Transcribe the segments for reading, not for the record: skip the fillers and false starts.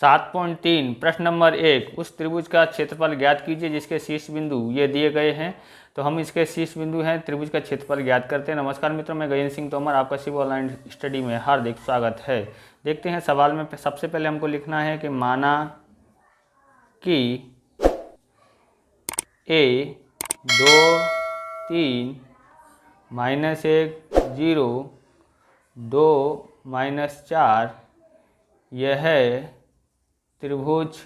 7.3 प्रश्न नंबर 1, उस त्रिभुज का क्षेत्रफल ज्ञात कीजिए जिसके शीर्ष बिंदु ये दिए गए हैं। तो हम इसके शीर्ष बिंदु हैं, त्रिभुज का क्षेत्रफल ज्ञात करते हैं। नमस्कार मित्रों, मैं गजेंद्र सिंह तोमर, आपका शिव ऑनलाइन स्टडी में हार्दिक स्वागत है। देखते हैं सवाल में सबसे पहले हमको लिखना है कि माना कि a 2 3 -1 0 2 -4 यह त्रिभुज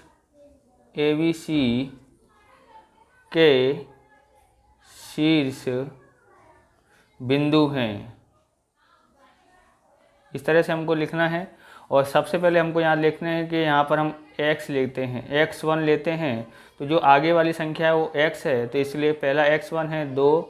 ABC के शीर्ष बिंदु हैं। इस तरह से हमको लिखना है। और सबसे पहले हमको यहाँ लिखना है कि यहाँ पर हम x लेते हैं, x1 लेते हैं। तो जो आगे वाली संख्या है वो x है, तो इसलिए पहला x1 है 2।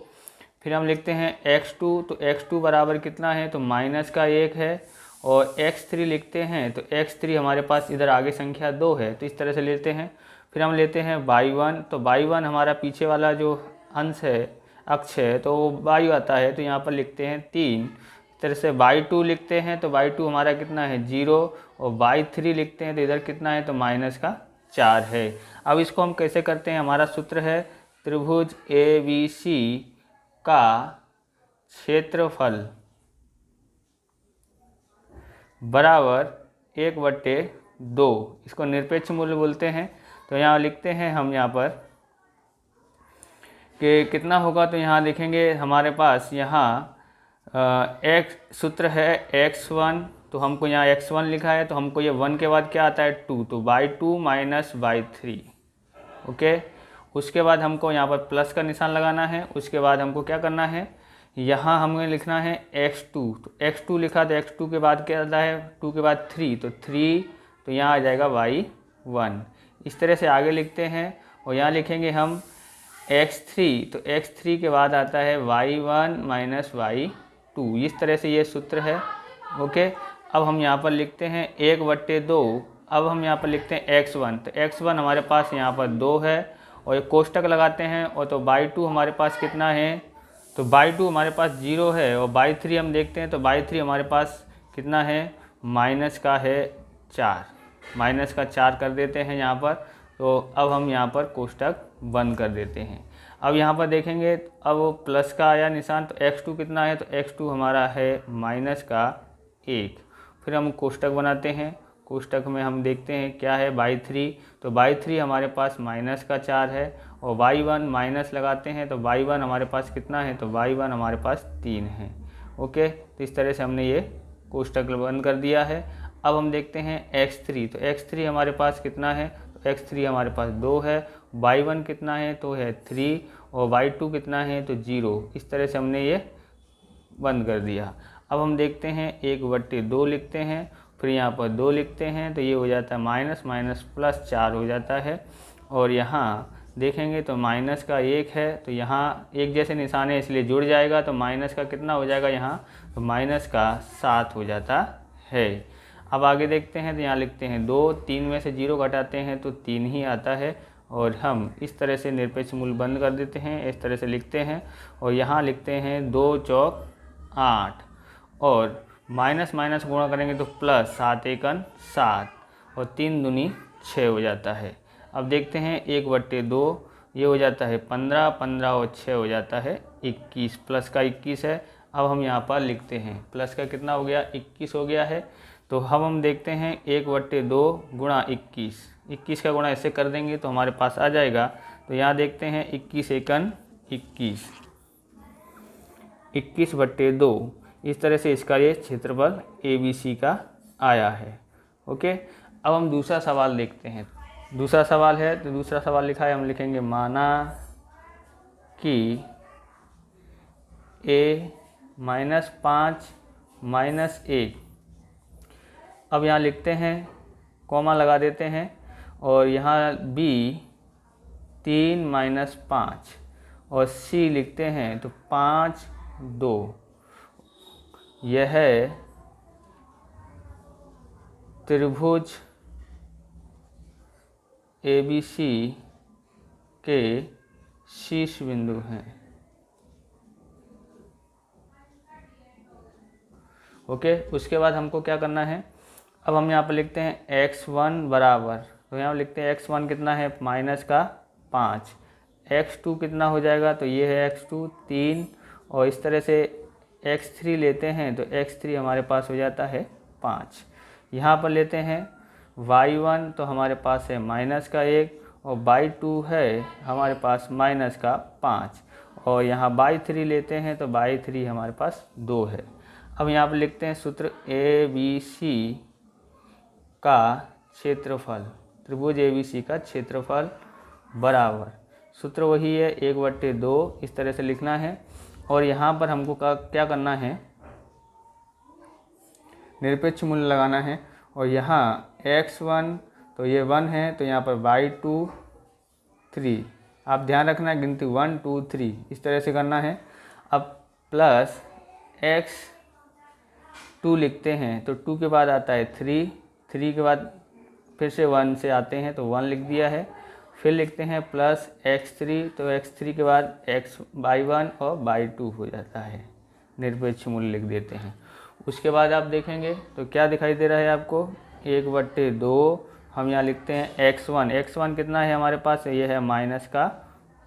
फिर हम लिखते हैं x2, तो x2 बराबर कितना है, तो -1 है। और x3 लिखते हैं, तो x3 हमारे पास इधर आगे संख्या 2 है, तो इस तरह से लेते हैं। फिर हम लेते हैं y1, तो y1 हमारा पीछे वाला जो अंश है, अक्ष है, तो वो y आता है, तो यहाँ पर लिखते हैं 3। इस तरह से y2 लिखते हैं, तो y2 हमारा कितना है 0। और y3 लिखते हैं, तो इधर कितना है, तो -4 है। अब इसको हम कैसे करते हैं, हमारा सूत्र है त्रिभुज ABC का क्षेत्रफल बराबर 1/2, इसको निरपेक्ष मूल्य बोलते हैं। तो यहाँ लिखते हैं हम यहाँ पर कि कितना होगा, तो यहाँ देखेंगे हमारे पास यहाँ एक सूत्र है x1, तो हमको यहाँ x1 लिखा है, तो हमको ये 1 के बाद क्या आता है 2, तो y2 - y3। ओके, उसके बाद हमको यहाँ पर प्लस का निशान लगाना है। उसके बाद हमको क्या करना है, यहाँ हमें लिखना है x2, तो x2 लिखा, तो x2 के बाद क्या आता है 2 के बाद 3, तो 3, तो यहाँ आ जाएगा y1। इस तरह से आगे लिखते हैं। और यहाँ लिखेंगे हम x3, तो x3 के बाद आता है y1 - y2। इस तरह से ये सूत्र है। ओके, अब हम यहाँ पर लिखते हैं 1/2। अब हम यहाँ पर लिखते हैं x1, तो x1 हमारे पास यहाँ पर 2 है। और ये कोष्टक लगाते हैं, और तो y2 हमारे पास कितना है, तो y2 हमारे पास 0 है। और y3 हम देखते हैं, तो y3 हमारे पास कितना है, -4 कर देते हैं यहाँ पर। तो अब हम यहाँ पर कोष्टक बंद कर देते हैं। अब यहाँ पर देखेंगे, अब वो प्लस का आया निशान, तो x2 कितना है, तो x2 हमारा है -1। फिर हम कोष्टक बनाते हैं। कोष्टक में हम देखते हैं क्या है y3, तो y3 हमारे पास -4 है। और y1 माइनस लगाते हैं, तो y1 हमारे पास कितना है, तो y1 हमारे पास 3 है। ओके, तो इस तरह से हमने ये कोष्टक बंद कर दिया है। अब हम देखते हैं x3, तो x3 हमारे पास कितना है, तो x3 हमारे पास 2 है। y1 कितना है, तो है 3। और y2 कितना है, तो 0। इस तरह से हमने ये बंद कर दिया। अब हम देखते हैं 1/2 लिखते हैं, फिर यहाँ पर 2 लिखते हैं, तो ये हो जाता है -+4 हो जाता है। और यहाँ देखेंगे तो माइनस का 1 है, तो यहाँ एक जैसे निशान है इसलिए जुड़ जाएगा, तो माइनस का कितना हो जाएगा यहाँ, तो -7 हो जाता है। अब आगे देखते हैं, तो यहाँ लिखते हैं 2, 3 में से 0 घटाते हैं तो 3 ही आता है। और हम इस तरह से निरपेक्ष मूल्य बंद कर देते हैं, इस तरह से लिखते हैं। और यहाँ लिखते हैं 2 चौक 8, और माइनस माइनस गुणा करेंगे तो प्लस, 7 एकन 7, और 3 दूनी 6 हो जाता है। अब देखते हैं 1/2, ये हो जाता है 15, 15 और 6 हो जाता है 21, प्लस का 21 है। अब हम यहाँ पर लिखते हैं प्लस का कितना हो गया, 21 हो गया है। तो अब हम देखते हैं 1/2 गुणा 21, 21 का गुणा ऐसे कर देंगे तो हमारे पास आ जाएगा। तो यहाँ देखते हैं 21 एकन 21, 21/2। इस तरह से इसका ये क्षेत्रफल ABC का आया है। ओके, अब हम दूसरा सवाल देखते हैं। दूसरा सवाल है, तो दूसरा सवाल लिखा है, हम लिखेंगे माना कि a -5 -1। अब यहाँ लिखते हैं, कॉमा लगा देते हैं, और यहाँ b 3 - 5, और c लिखते हैं तो 5 2। यह त्रिभुज ABC के शीर्ष बिंदु हैं। ओके, उसके बाद हमको क्या करना है, अब हम यहाँ पर लिखते हैं x1 बराबर, तो यहाँ लिखते हैं x1 कितना है माइनस का 5, x2 कितना हो जाएगा, तो ये है x2 3, और इस तरह से x3 लेते हैं तो x3 हमारे पास हो जाता है 5। यहाँ पर लेते हैं y1 तो हमारे पास है माइनस का 1, और y2 है हमारे पास माइनस का 5, और यहाँ y3 लेते हैं तो y3 हमारे पास 2 है। अब यहाँ पर लिखते हैं सूत्र ABC का क्षेत्रफल, त्रिभुज ABC का क्षेत्रफल बराबर, सूत्र वही है 1/2, इस तरह से लिखना है। और यहाँ पर हमको क्या करना है, निरपेक्ष मूल्य लगाना है, और यहाँ x1 तो ये 1 है, तो यहाँ पर y2 3, आप ध्यान रखना गिनती 1 2 3 इस तरह से करना है। अब प्लस x2 लिखते हैं तो 2 के बाद आता है 3, 3 के बाद फिर से 1 से आते हैं तो 1 लिख दिया है। फिर लिखते हैं प्लस x3, तो x3 के बाद y1 और y2 हो जाता है, निरपेक्ष मूल्य लिख देते हैं। उसके बाद आप देखेंगे तो क्या दिखाई दे रहा है आपको, 1/2, हम यहाँ लिखते हैं x1 कितना है हमारे पास, ये है माइनस का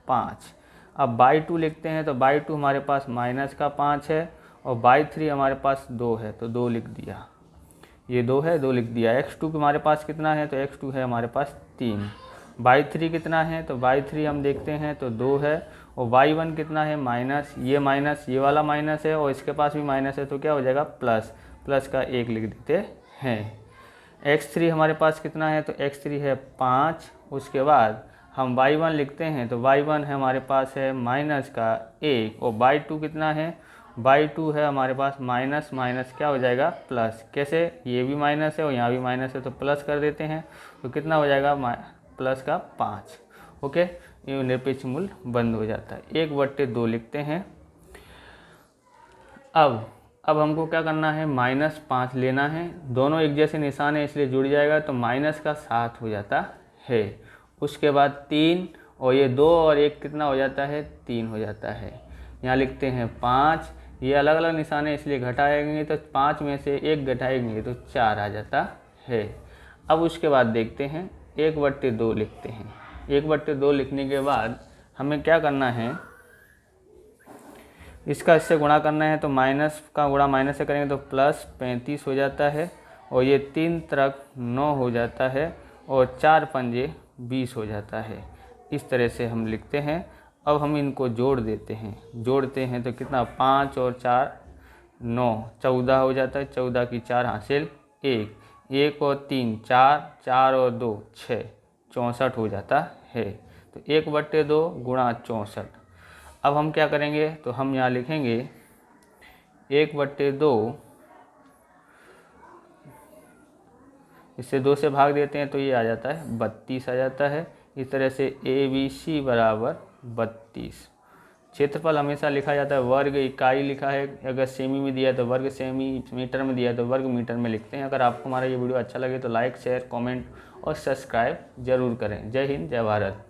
5। अब y2 लिखते हैं तो y2 हमारे पास माइनस का 5 है, और y3 हमारे पास 2 है तो 2 लिख दिया, ये 2 है 2 लिख दिया। x2 हमारे पास कितना है, तो x2 है हमारे पास 3। y3 कितना है, तो y3 हम देखते हैं तो 2 है, और y1 कितना है माइनस, ये वाला माइनस है, और इसके पास भी माइनस है तो क्या हो जाएगा प्लस का 1 लिख देते हैं। x3 हमारे पास कितना है, तो x3 है 5। उसके बाद हम y1 लिखते हैं तो y1 है हमारे पास है माइनस का 1, और y2 कितना है, y2 है हमारे पास माइनस क्या हो जाएगा प्लस, कैसे, ये भी माइनस है और यहाँ भी माइनस है तो प्लस कर देते हैं, तो कितना हो जाएगा प्लस का 5। ओके, ये निरपेक्ष मूल्य बंद हो जाता है, 1/2 लिखते हैं। अब हमको क्या करना है, -5 लेना है, दोनों एक जैसे निशान है इसलिए जुड़ जाएगा, तो माइनस का 7 हो जाता है। उसके बाद 3, और ये 2 और 1 कितना हो जाता है, 3 हो जाता है। यहाँ लिखते हैं 5, ये अलग अलग निशान है इसलिए घटाएंगे तो 5 में से 1 घटाएंगे तो 4 आ जाता है। अब उसके बाद देखते हैं 1/2 लिखते हैं। 1/2 लिखने के बाद हमें क्या करना है, इसका इससे गुणा करना है, तो माइनस का गुणा माइनस से करेंगे तो प्लस 35 हो जाता है, और ये 3 तरफ 9 हो जाता है, और 4 पंजे 20 हो जाता है। इस तरह से हम लिखते हैं। अब हम इनको जोड़ते हैं तो कितना, 5 और 4 9, 14 हो जाता है, 14 की 4 हासिल 1 और 3 4, 4 और 2 6, 64 हो जाता है। तो 1/2 गुणा 64। अब हम क्या करेंगे, तो हम यहाँ लिखेंगे 1/2, इससे 2 से भाग देते हैं तो ये आ जाता है 32 आ जाता है। इस तरह से ABC बराबर 32। क्षेत्रफल हमेशा लिखा जाता है वर्ग इकाई लिखा है, अगर सेमी में दिया है तो वर्ग सेमी, मीटर में दिया है तो वर्ग मीटर में लिखते हैं। अगर आपको हमारा ये वीडियो अच्छा लगे तो लाइक शेयर कमेंट और सब्सक्राइब जरूर करें। जय हिंद जय भारत।